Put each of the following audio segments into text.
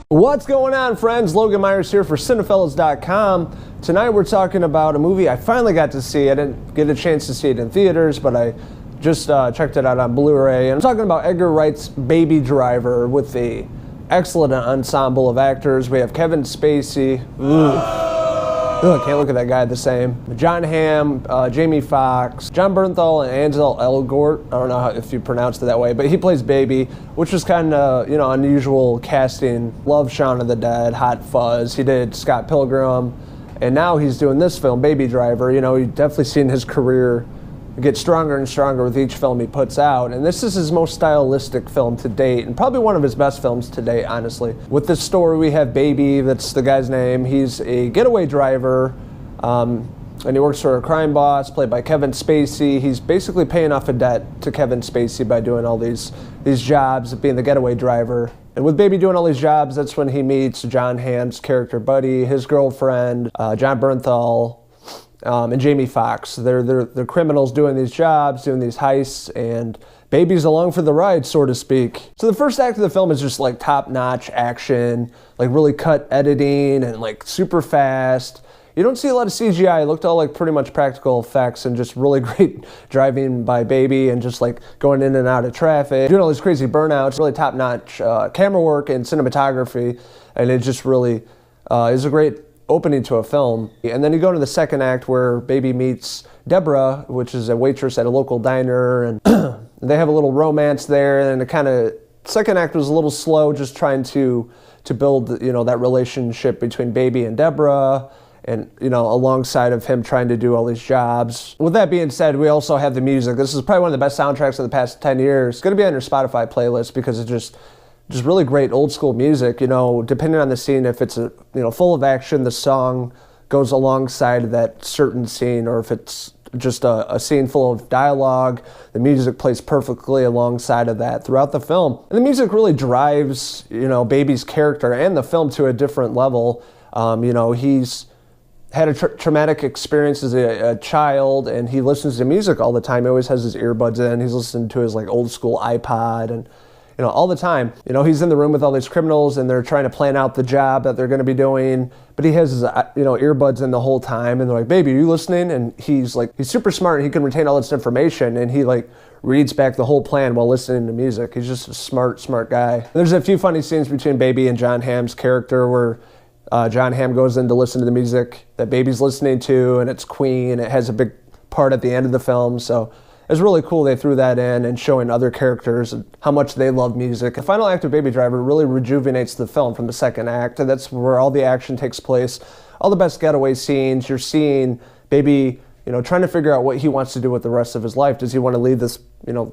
What's going on, friends? Logan Myers here for Cinephellas.com. Tonight we're talking about a movie I finally got to see. I didn't get a chance to see it in theaters, but I just checked it out on Blu-ray. And I'm talking about Edgar Wright's Baby Driver with the excellent ensemble of actors. We have Kevin Spacey. Ugh, can't look at that guy the same. John Hamm, Jamie Foxx, John Bernthal, and Ansel Elgort. I don't know if you pronounced it that way, but he plays Baby, which was kind of, unusual casting. Love Shaun of the Dead, Hot Fuzz. He did Scott Pilgrim, and now he's doing this film, Baby Driver. You've definitely seen his career get stronger and stronger with each film he puts out, and this is his most stylistic film to date, and probably one of his best films to date, honestly. With this story, we have Baby, that's the guy's name. He's a getaway driver, and he works for a crime boss, played by Kevin Spacey. He's basically paying off a debt to Kevin Spacey by doing all these jobs, being the getaway driver. And with Baby doing all these jobs, that's when he meets John Hamm's character Buddy, his girlfriend, John Bernthal, and Jamie Foxx. They're criminals doing these jobs, doing these heists, and Baby's along for the ride, so to speak. So the first act of the film is just like top-notch action, like really cut editing and like super fast. You don't see a lot of CGI. It looked all like pretty much practical effects and just really great driving by Baby and just like going in and out of traffic, doing all these crazy burnouts, really top-notch camera work and cinematography, and it just really is a great opening to a film. And then you go to the second act where Baby meets Deborah, which is a waitress at a local diner, and they have a little romance there, and second act was a little slow, just trying to build, that relationship between Baby and Deborah, and, alongside of him trying to do all these jobs. With that being said, we also have the music. This is probably one of the best soundtracks of the past 10 years. It's gonna be on your Spotify playlist because it's just really great old school music, depending on the scene. If it's full of action, the song goes alongside that certain scene, or if it's just a scene full of dialogue, the music plays perfectly alongside of that throughout the film. And the music really drives, Baby's character and the film to a different level. He's had a traumatic experience as a child, and he listens to music all the time. He always has his earbuds in. He's listening to his old school iPod, and all the time. He's in the room with all these criminals, and they're trying to plan out the job that they're going to be doing, but he has his, earbuds in the whole time, and they're like, "Baby, are you listening?" And he's super smart, and he can retain all this information, and he reads back the whole plan while listening to music. He's just a smart guy. And there's a few funny scenes between Baby and John Hamm's character where John Hamm goes in to listen to the music that Baby's listening to, and it's Queen. It has a big part at the end of the film, so it's really cool they threw that in, and showing other characters and how much they love music. The final act of Baby Driver really rejuvenates the film from the second act, and that's where all the action takes place. All the best getaway scenes. You're seeing Baby, trying to figure out what he wants to do with the rest of his life. Does he want to lead this,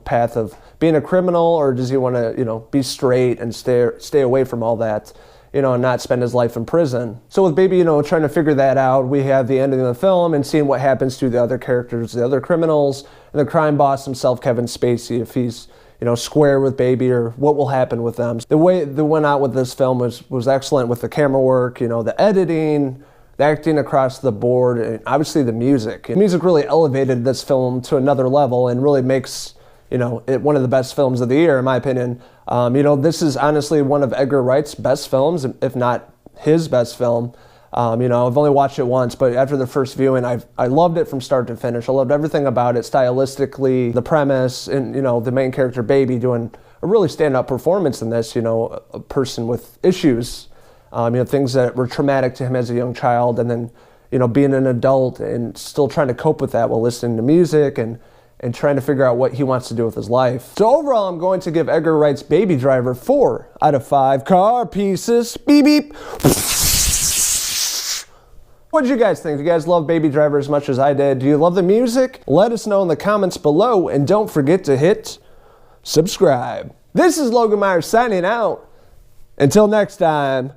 path of being a criminal, or does he want to, be straight and stay away from all that? And not spend his life in prison. So with Baby, trying to figure that out, we have the ending of the film and seeing what happens to the other characters, the other criminals, and the crime boss himself, Kevin Spacey, if he's, square with Baby, or what will happen with them. The way they went out with this film was excellent, with the camera work, the editing, the acting across the board, and obviously the music. The music really elevated this film to another level and really makes it one of the best films of the year, in my opinion. This is honestly one of Edgar Wright's best films, if not his best film. I've only watched it once, but after the first viewing, I loved it from start to finish. I loved everything about it, stylistically, the premise, and the main character Baby doing a really stand-up performance in this. A person with issues, things that were traumatic to him as a young child, and then being an adult and still trying to cope with that while listening to music and trying to figure out what he wants to do with his life. So overall, I'm going to give Edgar Wright's Baby Driver 4 out of 5 car pieces. Beep, beep. What did you guys think? Do you guys love Baby Driver as much as I did? Do you love the music? Let us know in the comments below, and don't forget to hit subscribe. This is Logan Myers signing out. Until next time,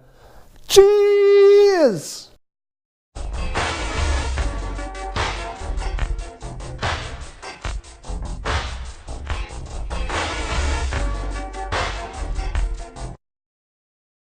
cheers!